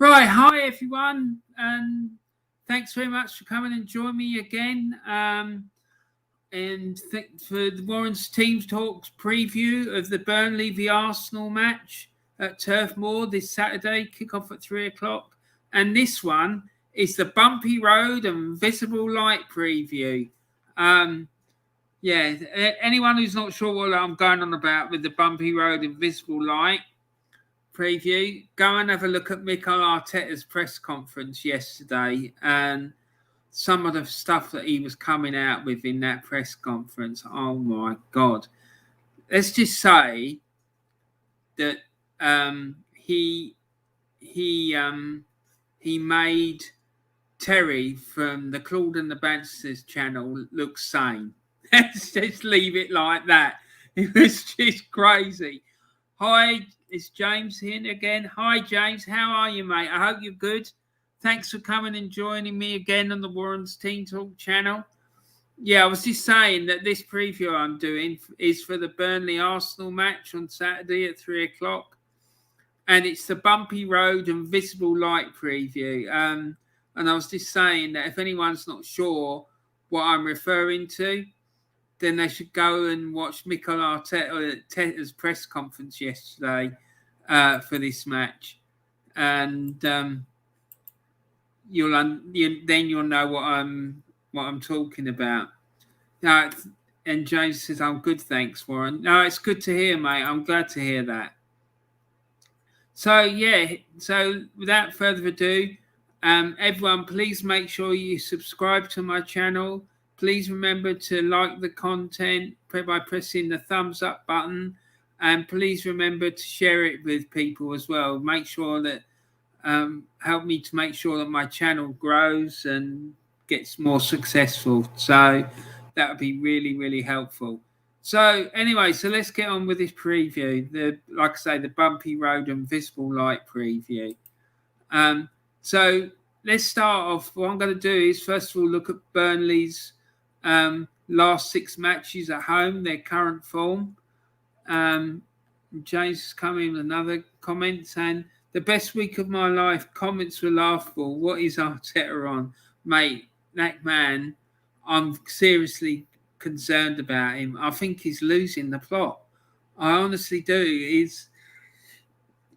Right, hi everyone, and thanks very much for coming and joining me again. For the Warren's Team Talks preview of the Burnley v Arsenal match at Turf Moor this Saturday, kick-off at 3:00. And this one is the Bumpy Road and Visible Light preview. Anyone who's not sure what I'm going on about with the Bumpy Road and Visible Light preview, go and have a look at Mikel Arteta's press conference yesterday and some of the stuff that he was coming out with in that press conference. Oh my God. Let's just say that he made Terry from the Claude and the Bansta channel look sane. Let's just leave it like that. It was just crazy. Hi, it's James here again. Hi, James. How are you, mate? I hope you're good. Thanks for coming and joining me again on the Warren's Team Talk channel. Yeah, I was just saying that this preview I'm doing is for the Burnley-Arsenal match on Saturday at 3:00. And it's the Bumpy Road and Visible Light preview. And I was just saying that if anyone's not sure what I'm referring to, then they should go and watch Mikel Arteta's press conference yesterday for this match, and you'll know what I'm talking about. And James says, "I'm good, thanks, Warren." No, it's good to hear, mate. I'm glad to hear that. So without further ado, everyone, please make sure you subscribe to my channel. Please remember to like the content by pressing the thumbs up button. And please remember to share it with people as well. Make sure that help me to make sure that my channel grows and gets more successful. So that would be really, really helpful. So anyway, so let's get on with this preview. Like I say, the Bumpy Road and Visible Light preview. So let's start off. What I'm going to do is first of all look at Burnley's last 6 matches at home, their current form. James has come in with another comment saying, "The best week of my life, comments were laughable. What is Arteta on?" Mate, that man, I'm seriously concerned about him. I think he's losing the plot. I honestly do. He's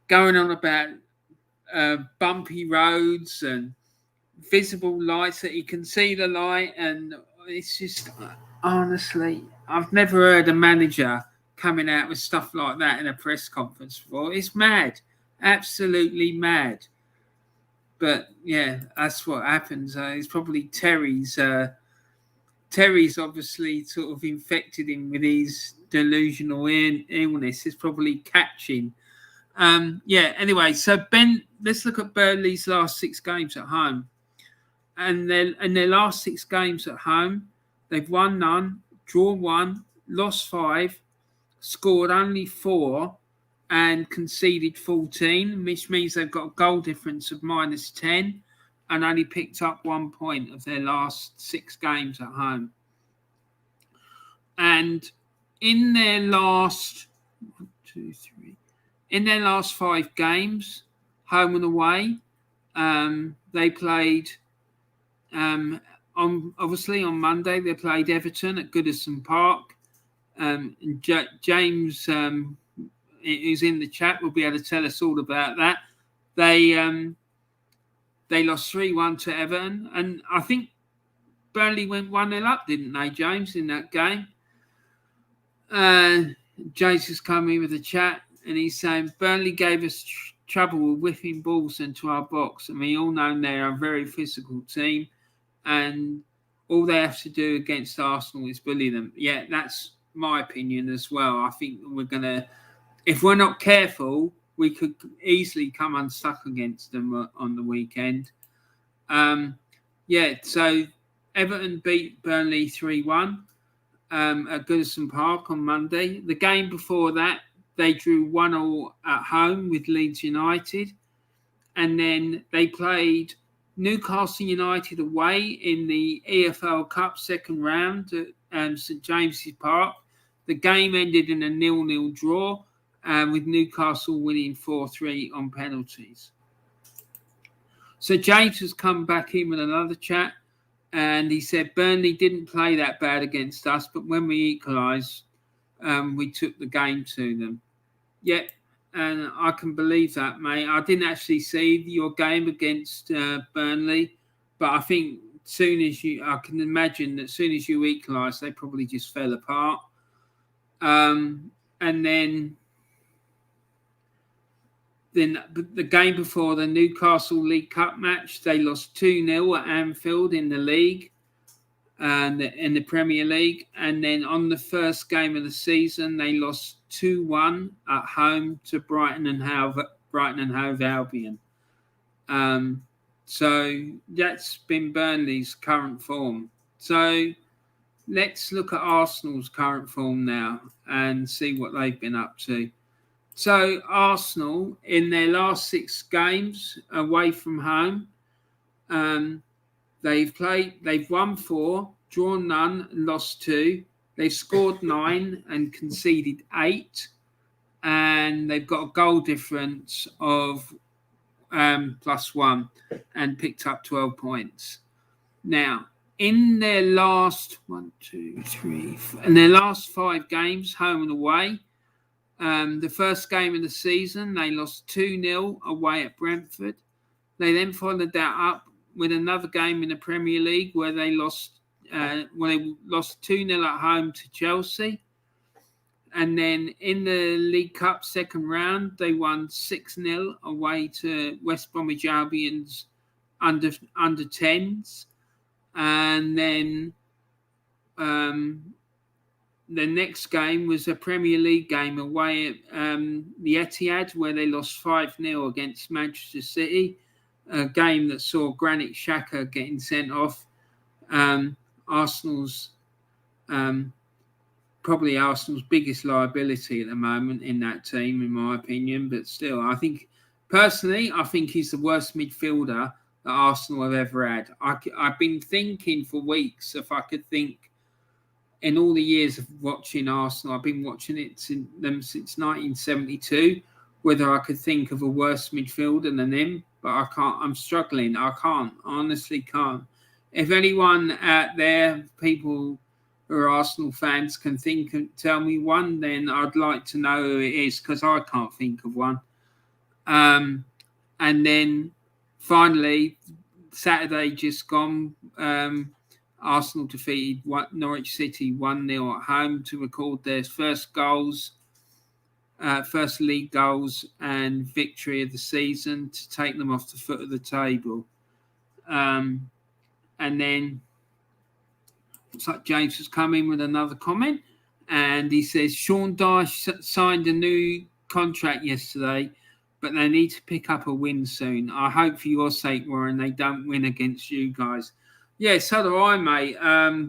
going on about bumpy roads and visible lights, that he can see the light, and it's just, honestly, I've never heard a manager coming out with stuff like that in a press conference before. It's mad, absolutely mad. But yeah, that's what happens. It's probably Terry's obviously sort of infected him with his delusional illness. It's probably catching. Anyway, so let's look at Burnley's last 6 games at home. And in their last 6 games at home, they've won none, drawn 1, lost 5, scored only 4, and conceded 14, which means they've got a goal difference of -10 and only picked up 1 point of their last 6 games at home. And in their last 5 games, home and away, they played on Monday. They played Everton at Goodison Park. James, who's in the chat, will be able to tell us all about that. They lost 3-1 to Everton, and I think Burnley went 1-0 up, didn't they, James, in that game? James has come in with the chat, and he's saying Burnley gave us trouble with whipping balls into our box, and we all know they're a very physical team, and all they have to do against Arsenal is bully them. Yeah, that's my opinion as well. I think if we're not careful, we could easily come unstuck against them on the weekend. So Everton beat Burnley 3-1 at Goodison Park on Monday. The game before that, they drew 1-1 at home with Leeds United. And then they played Newcastle United away in the EFL Cup second round at St James's Park. The game ended in a 0-0 draw, with Newcastle winning 4-3 on penalties. So James has come back in with another chat, and he said Burnley didn't play that bad against us, but when we equalised, we took the game to them. Yeah, and I can believe that, mate. I didn't actually see your game against Burnley, but I think I can imagine that as soon as you equalised, they probably just fell apart. And then the game before the Newcastle League Cup match, they lost 2-0 at Anfield in the league and in the Premier League. And then on the first game of the season, they lost 2-1 at home to Brighton and Hove Albion. So that's been Burnley's current form. So let's look at Arsenal's current form now and see what they've been up to. So Arsenal, in their last 6 games away from home, they've won 4, drawn none, lost 2. They've scored 9 and conceded 8, and they've got a goal difference of +1 and picked up 12 points. Now, in their last 5 games, home and away. The first game of the season, they lost 2-0 away at Brentford. They then followed that up with another game in the Premier League where they lost 2-0 at home to Chelsea. And then in the League Cup second round, they won 6-0 away to West Bromwich Albion's under 10s. And then the next game was a Premier League game away at the Etihad, where they lost 5-0 against Manchester City, a game that saw Granit Xhaka getting sent off. Arsenal's probably Arsenal's biggest liability at the moment in that team, in my opinion. But still, I think he's the worst midfielder that Arsenal have ever had. I've been thinking for weeks if I could think. In all the years of watching Arsenal, I've been watching them since 1972, whether I could think of a worse midfielder than him, but I can't. I'm struggling. I can't. Honestly can't. If anyone out there, people who are Arsenal fans, can think and tell me one, then I'd like to know who it is, because I can't think of one. And then finally, Saturday just gone, Arsenal defeated Norwich City 1-0 at home to record their first league goals and victory of the season to take them off the foot of the table. And then looks like James has come in with another comment, and he says Sean Dyche signed a new contract yesterday, but they need to pick up a win soon. I hope for your sake, Warren, they don't win against you guys. Yeah, so do I, mate,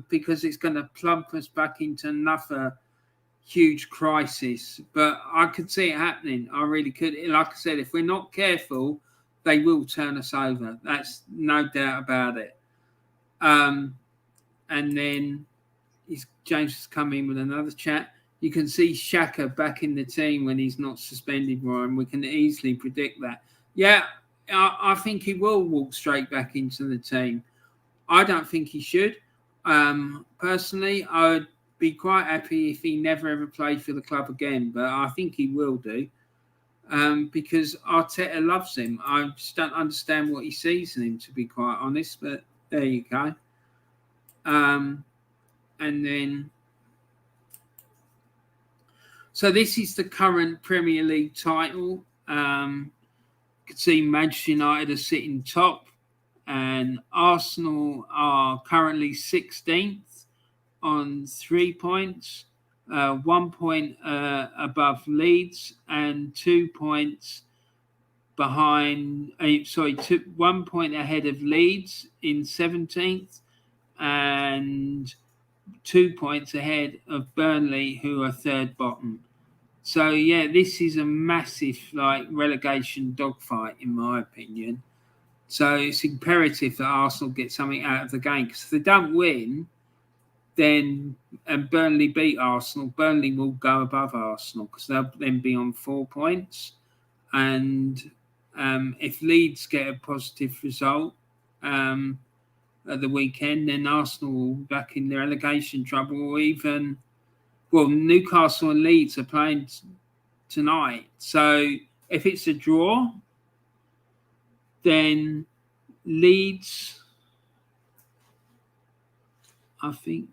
because it's going to plump us back into another huge crisis. But I could see it happening. I really could. Like I said, if we're not careful, they will turn us over. That's no doubt about it. And then James has come in with another chat. You can see Xhaka back in the team when he's not suspended, Ryan. We can easily predict that. Yeah, I think he will walk straight back into the team. I don't think he should. Personally, I would be quite happy if he never ever played for the club again, but I think he will do because Arteta loves him. I just don't understand what he sees in him, to be quite honest, but there you go. And then, so this is the current Premier League title. You can see Manchester United are sitting top, and Arsenal are currently 16th on 3 points, 1 point above Leeds, and 2 points behind. 1 point ahead of Leeds in 17th, and 2 points ahead of Burnley, who are third bottom. So yeah, this is a massive relegation dogfight, in my opinion. So it's imperative that Arsenal get something out of the game, because if they don't win, then and Burnley beat Arsenal, Burnley will go above Arsenal because they'll then be on 4 points, and If Leeds get a positive result at the weekend, then Arsenal will be back in the relegation trouble, or even, well, Newcastle and Leeds are playing tonight. So if it's a draw, then Leeds, I think,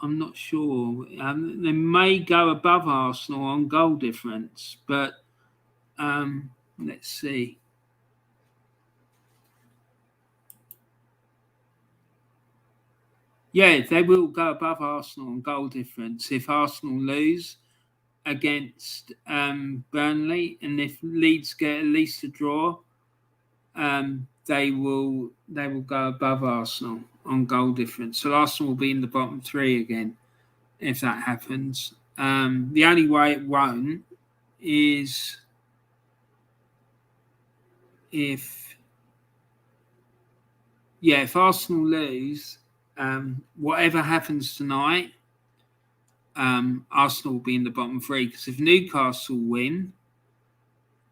I'm not sure. They may go above Arsenal on goal difference, but let's see. Yeah, they will go above Arsenal on goal difference if Arsenal lose against Burnley, and if Leeds get at least a draw, they will go above Arsenal on goal difference. So Arsenal will be in the bottom three again if that happens. The only way it won't is if Arsenal lose, whatever happens tonight, Arsenal will be in the bottom three, because if Newcastle win,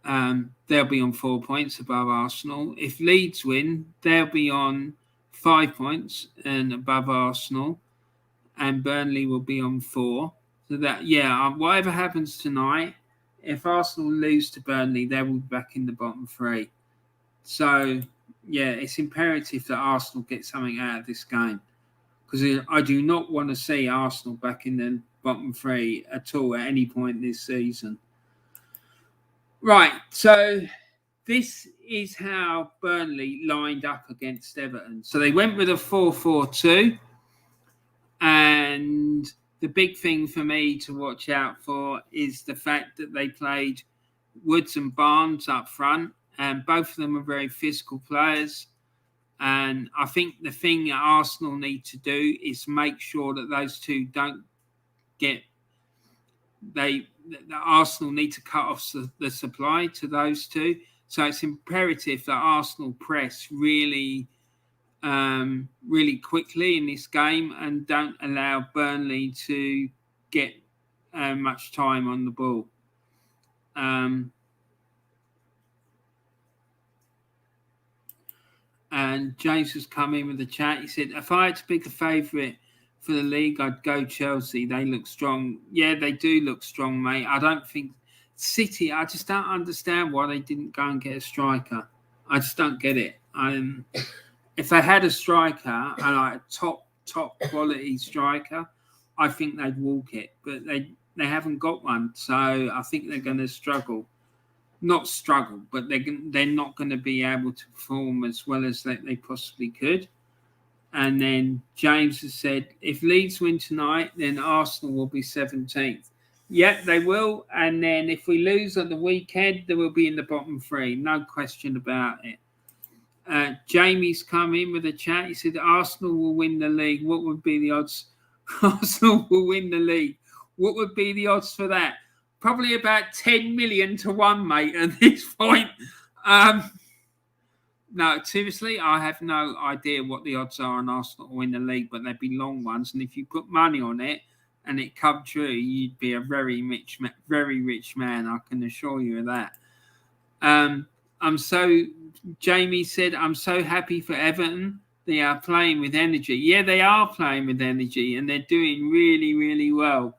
they'll be on 4 points above Arsenal. If Leeds win, they'll be on 5 points and above Arsenal, and Burnley will be on 4. So that, whatever happens tonight, if Arsenal lose to Burnley, they will be back in the bottom three. So, it's imperative that Arsenal get something out of this game, because I do not want to see Arsenal back in the bottom three at all at any point this season. Right, so this is how Burnley lined up against Everton. So they went with a 4-4-2, and the big thing for me to watch out for is the fact that they played Woods and Barnes up front, and both of them are very physical players. And I think the thing that Arsenal need to do is make sure that those two don't get... Arsenal need to cut off the supply to those two. So it's imperative that Arsenal press really quickly in this game and don't allow Burnley to get much time on the ball. And James has come in with the chat. He said, if I had to pick a favourite for the league, I'd go Chelsea. They look strong. Yeah, they do look strong, mate. I don't think City, I just don't understand why they didn't go and get a striker. I just don't get it. If they had a striker, and like a top quality striker, I think they'd walk it. But they haven't got one. So I think they're going to struggle. Not struggle, but they're not going to be able to perform as well as they possibly could. And then James has said, if Leeds win tonight, then Arsenal will be 17th. Yep, they will. And then if we lose on the weekend, they will be in the bottom three. No question about it. Jamie's come in with a chat. He said, Arsenal will win the league. What would be the odds? Arsenal will win the league. What would be the odds for that? Probably about 10 million to 1, mate, at this point. No, seriously, I have no idea what the odds are on Arsenal to win the league, but they'd be long ones. And if you put money on it and it come true, you'd be a very rich man. I can assure you of that. Jamie said, I'm so happy for Everton. They are playing with energy. Yeah, they are playing with energy, and they're doing really, really well.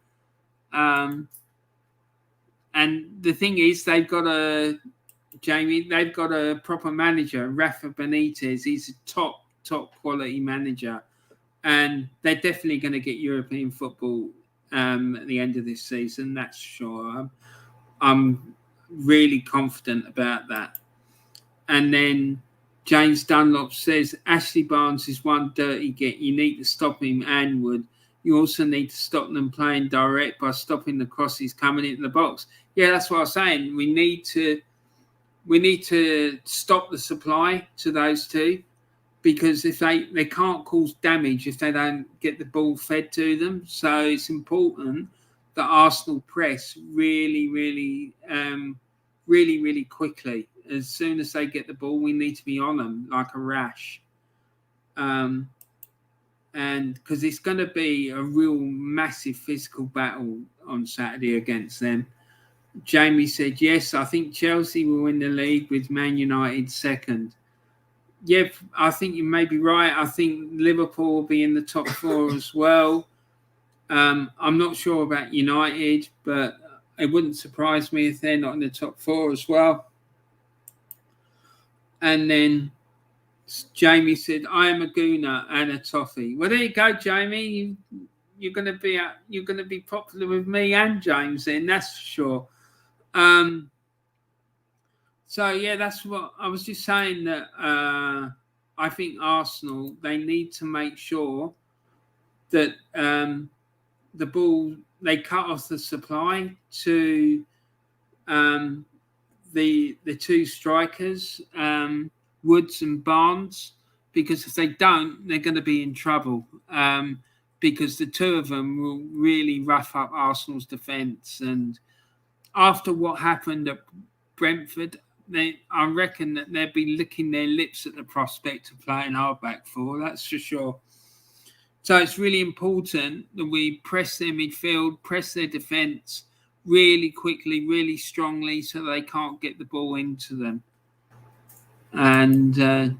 And the thing is, they've got a proper manager, Rafa Benitez. He's a top quality manager, and they're definitely going to get European football at the end of this season. That's sure. I'm really confident about that. And then James Dunlop says, Ashley Barnes is one dirty get. You need to stop him and Wood. You also need to stop them playing direct by stopping the crosses coming into the box. Yeah, that's what I was saying. We need to stop the supply to those two, because if they can't cause damage if they don't get the ball fed to them. So it's important that Arsenal press really, really, really quickly. As soon as they get the ball, we need to be on them like a rash. And because it's going to be a real massive physical battle on Saturday against them. Jamie said, yes, I think Chelsea will win the league with Man United second. Yeah, I think you may be right. I think Liverpool will be in the top 4 as well. I'm not sure about United, but it wouldn't surprise me if they're not in the top 4 as well. And then Jamie said, I am a gooner and a toffee. Well, there you go, Jamie. You're going to be popular with me and James then, that's for sure. So yeah, that's what I was just saying, that I think Arsenal, they need to make sure that the ball, they cut off the supply to the 2 strikers, Woods and Barnes, because if they don't, they're going to be in trouble, because the 2 of them will really rough up Arsenal's defence. And after what happened at Brentford, I reckon that they'll be licking their lips at the prospect of playing our back 4, that's for sure. So it's really important that we press their midfield, press their defence really quickly, really strongly, so they can't get the ball into them. And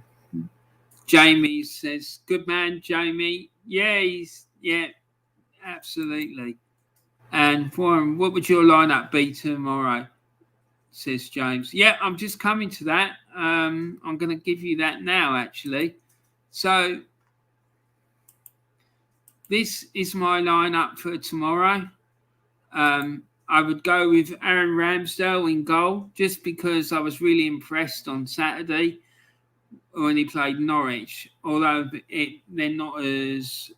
Jamie says, good man, Jamie. Yeah, absolutely. And Warren, what would your lineup be tomorrow? Says James. Yeah, I'm just coming to that. I'm going to give you that now, actually. So this is my lineup for tomorrow. I would go with Aaron Ramsdale in goal, just because I was really impressed on Saturday when he played Norwich. Although they're not as,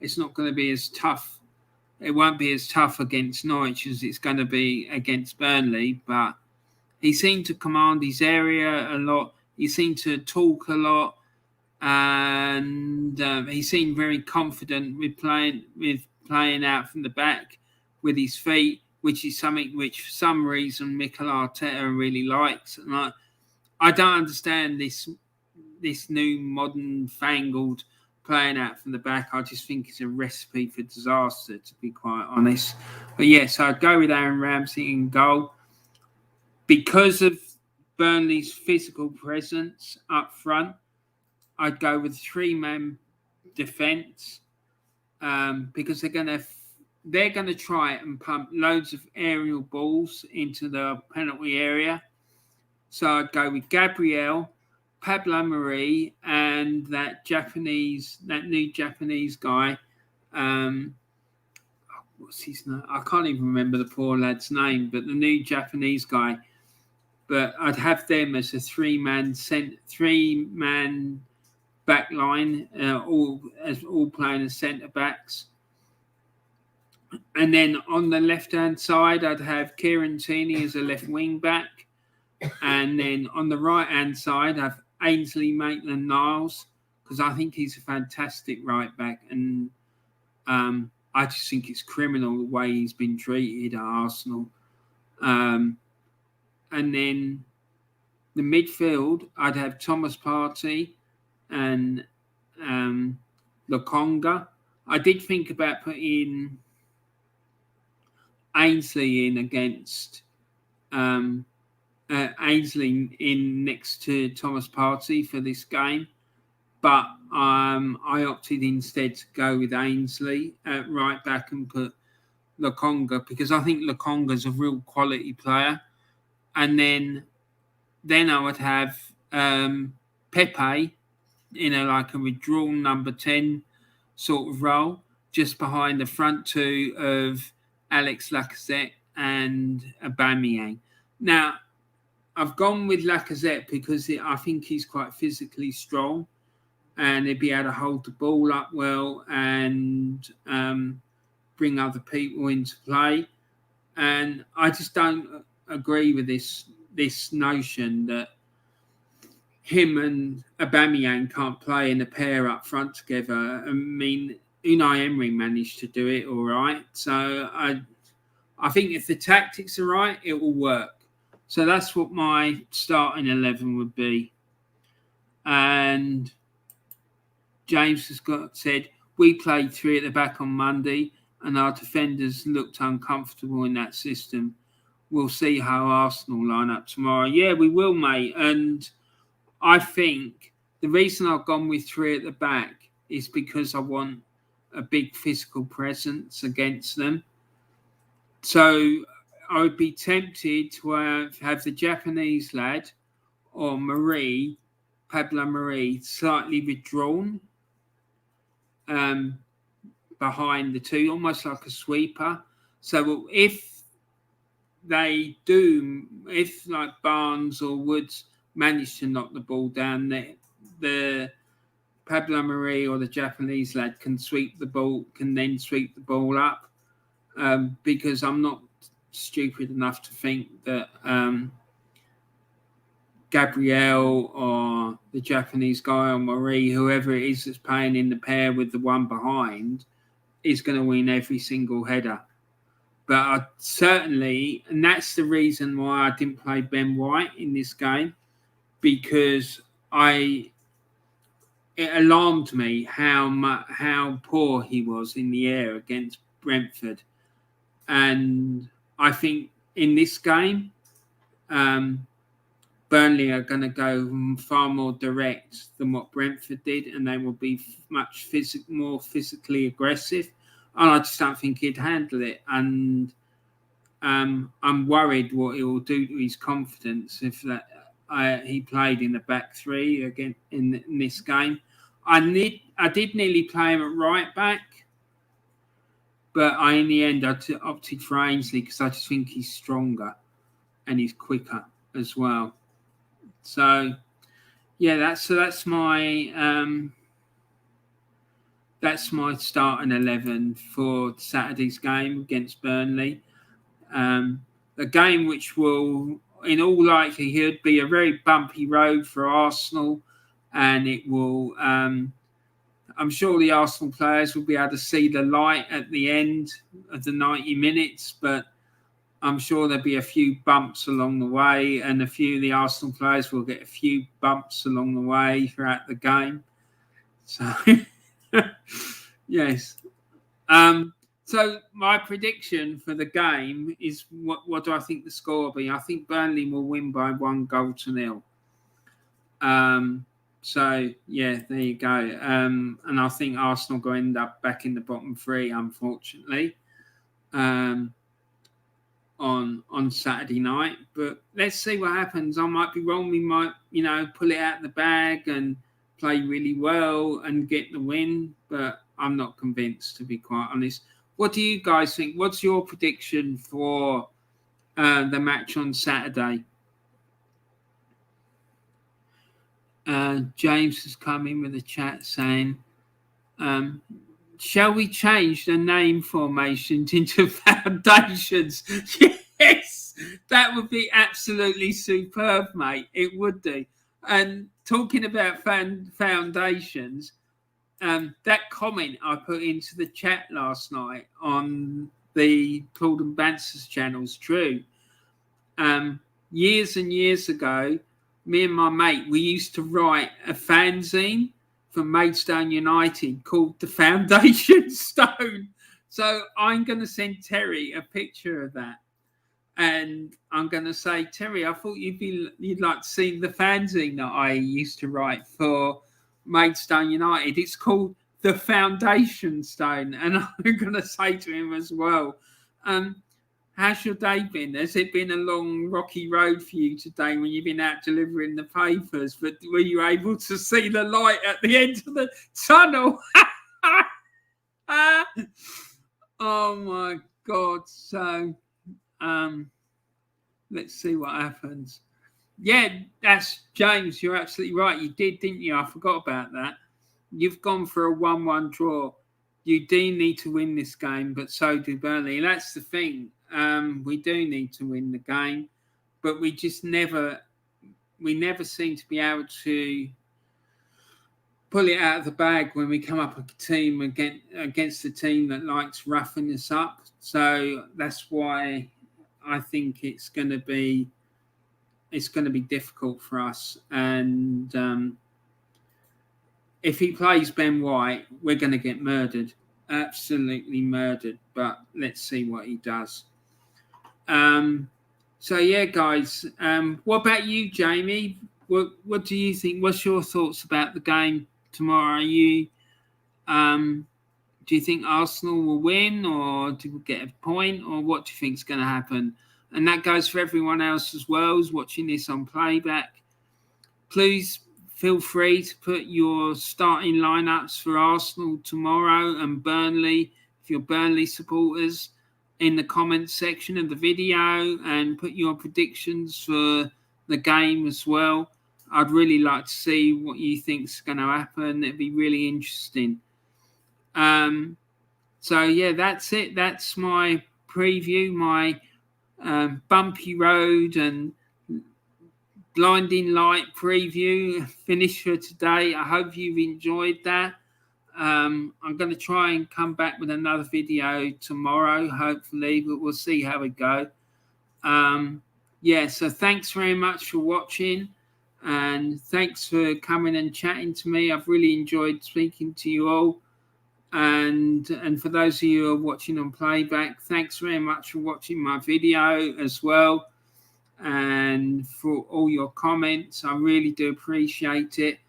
it's not going to be as tough. It won't be as tough against Norwich as it's going to be against Burnley. But he seemed to command his area a lot. He seemed to talk a lot, and he seemed very confident with playing out from the back with his feet, which is something which, for some reason, Mikel Arteta really likes. And I don't understand this new modern fangled playing out from the back. I just think it's a recipe for disaster, to be quite honest. But yes, I'd go with Aaron Ramsey in goal. Because of Burnley's physical presence up front, I'd go with 3-man defence, because they're going to try and pump loads of aerial balls into the penalty area. So I'd go with Gabriel, Pablo Mari, and that new Japanese guy. What's his name? I can't even remember the poor lad's name, but the new Japanese guy. But I'd have them as a 3-man back line, all playing as centre backs. And then on the left-hand side, I'd have Kieran Tierney as a left wing back. And then on the right-hand side, I have Ainsley Maitland-Niles, because I think he's a fantastic right back. And I just think it's criminal the way he's been treated at Arsenal. And then the midfield, I'd have Thomas Partey and Lokonga. I did think about putting Ainsley in against Ainsley in next to Thomas Partey for this game, but I opted instead to go with Ainsley at right back and put Lokonga, because I think Lokonga's a real quality player. And then I would have Pepe in like a withdrawn number 10 sort of role, just behind the front 2 of Alex Lacazette and Aubameyang. Now, I've gone with Lacazette because I think he's quite physically strong, and he'd be able to hold the ball up well and bring other people into play. And I just don't agree with this notion that him and Aubameyang can't play in a pair up front together. I mean, Unai Emery managed to do it all right. So I think if the tactics are right, it will work. So that's what my starting 11 would be. And James has said, we played 3 at the back on Monday. and our defenders looked uncomfortable in that system. We'll see how Arsenal line up tomorrow. Yeah, we will, mate. And I think the reason I've gone with 3 at the back is because I want a big physical presence against them. So I would be tempted to have the Japanese lad or Pablo Marie, slightly withdrawn behind the two, almost like a sweeper. So if like Barnes or Woods manage to knock the ball down, the Pablo Marie or the Japanese lad can then sweep the ball up, because I'm not stupid enough to think that Gabriel or the Japanese guy or Marie, whoever it is that's playing in the pair with the one behind, is going to win every single header. But I certainly, and that's the reason why I didn't play Ben White in this game, because it alarmed me how poor he was in the air against Brentford. And I think in this game, Burnley are going to go far more direct than what Brentford did, and they will be much more physically aggressive. And I just don't think he'd handle it. And I'm worried what it will do to his confidence if he played in the back three again in this game. I did nearly play him at right back, but in the end I opted for Ainsley because I just think he's stronger and he's quicker as well. So yeah, that's my starting 11 for Saturday's game against Burnley. A game which will, in all likelihood, be a very bumpy road for Arsenal, and it will. I'm sure the Arsenal players will be able to see the light at the end of the 90 minutes, but I'm sure there'll be a few bumps along the way, and a few of the Arsenal players will get a few bumps along the way throughout the game. So, yes. So my prediction for the game is what do I think the score will be? I think Burnley will win by 1-0. So yeah, there you go. And I think Arsenal will end up back in the bottom three, unfortunately, on Saturday night. But let's see what happens. I might be wrong. We might, pull it out of the bag and play really well and get the win. But I'm not convinced, to be quite honest. What do you guys think? What's your prediction for the match on Saturday? James has come in with a chat saying, shall we change the name formations into foundations? Yes, that would be absolutely superb, mate. It would do. And talking about foundations, that comment I put into the chat last night on the Claude and Bansta's channel is true. Years and years ago, me and my mate, we used to write a fanzine for Maidstone United called The Foundation Stone. So I'm going to send Terry a picture of that. And I'm going to say, Terry, I thought you'd like to see the fanzine that I used to write for Maidstone United. It's called The Foundation Stone. And I'm going to say to him as well, how's your day been? Has it been a long, rocky road for you today when you've been out delivering the papers? But were you able to see the light at the end of the tunnel? Oh, my God. So, let's see what happens. Yeah, that's James. You're absolutely right. You did, didn't you? I forgot about that. You've gone for a 1-1 draw. You do need to win this game, but so do Burnley. And that's the thing. We do need to win the game, but we never seem to be able to pull it out of the bag when we come up a team against a team that likes roughing us up. So that's why I think it's going to be difficult for us. And if he plays Ben White, we're going to get murdered. absolutely murdered. But let's see what he does. So yeah, guys. What about you, Jamie? What do you think? What's your thoughts about the game tomorrow? Do you think Arsenal will win, or do we get a point, or what do you think is going to happen? And that goes for everyone else as well who's watching this on playback. Please feel free to put your starting lineups for Arsenal tomorrow and Burnley, if you're Burnley supporters, in the comments section of the video, and put your predictions for the game as well. I'd really like to see what you think is going to happen. It'd be really interesting. So yeah, that's it. That's my preview, my bumpy road and blinding light preview finish for today. I hope you've enjoyed that. I'm going to try and come back with another video tomorrow, hopefully, but we'll see how we go. So thanks very much for watching, and thanks for coming and chatting to me. I've really enjoyed speaking to you all. And for those of you who are watching on playback, thanks very much for watching my video as well, and for all your comments. I really do appreciate it.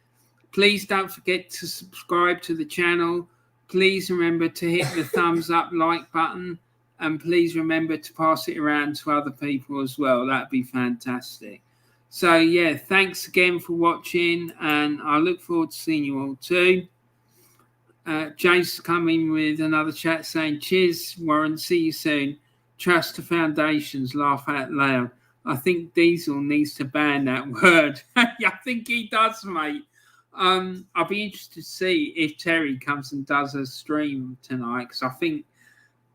Please don't forget to subscribe to the channel. Please remember to hit the thumbs up like button, and please remember to pass it around to other people as well. That'd be fantastic. So yeah, thanks again for watching, and I look forward to seeing you all too. James is coming with another chat saying, cheers, Warren, see you soon. Trust the foundations, laugh out loud. I think Diesel needs to ban that word. I think he does, mate. I'll be interested to see if Terry comes and does a stream tonight, because I think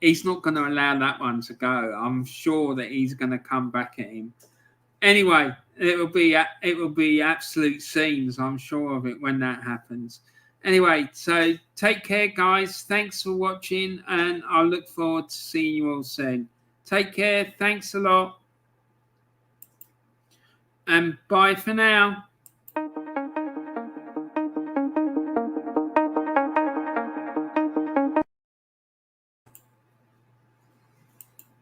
he's not going to allow that one to go. I'm sure that he's going to come back at him. Anyway, it will be absolute scenes. I'm sure of it when that happens. Anyway, so take care, guys. Thanks for watching, and I look forward to seeing you all soon. Take care. Thanks a lot. And bye for now.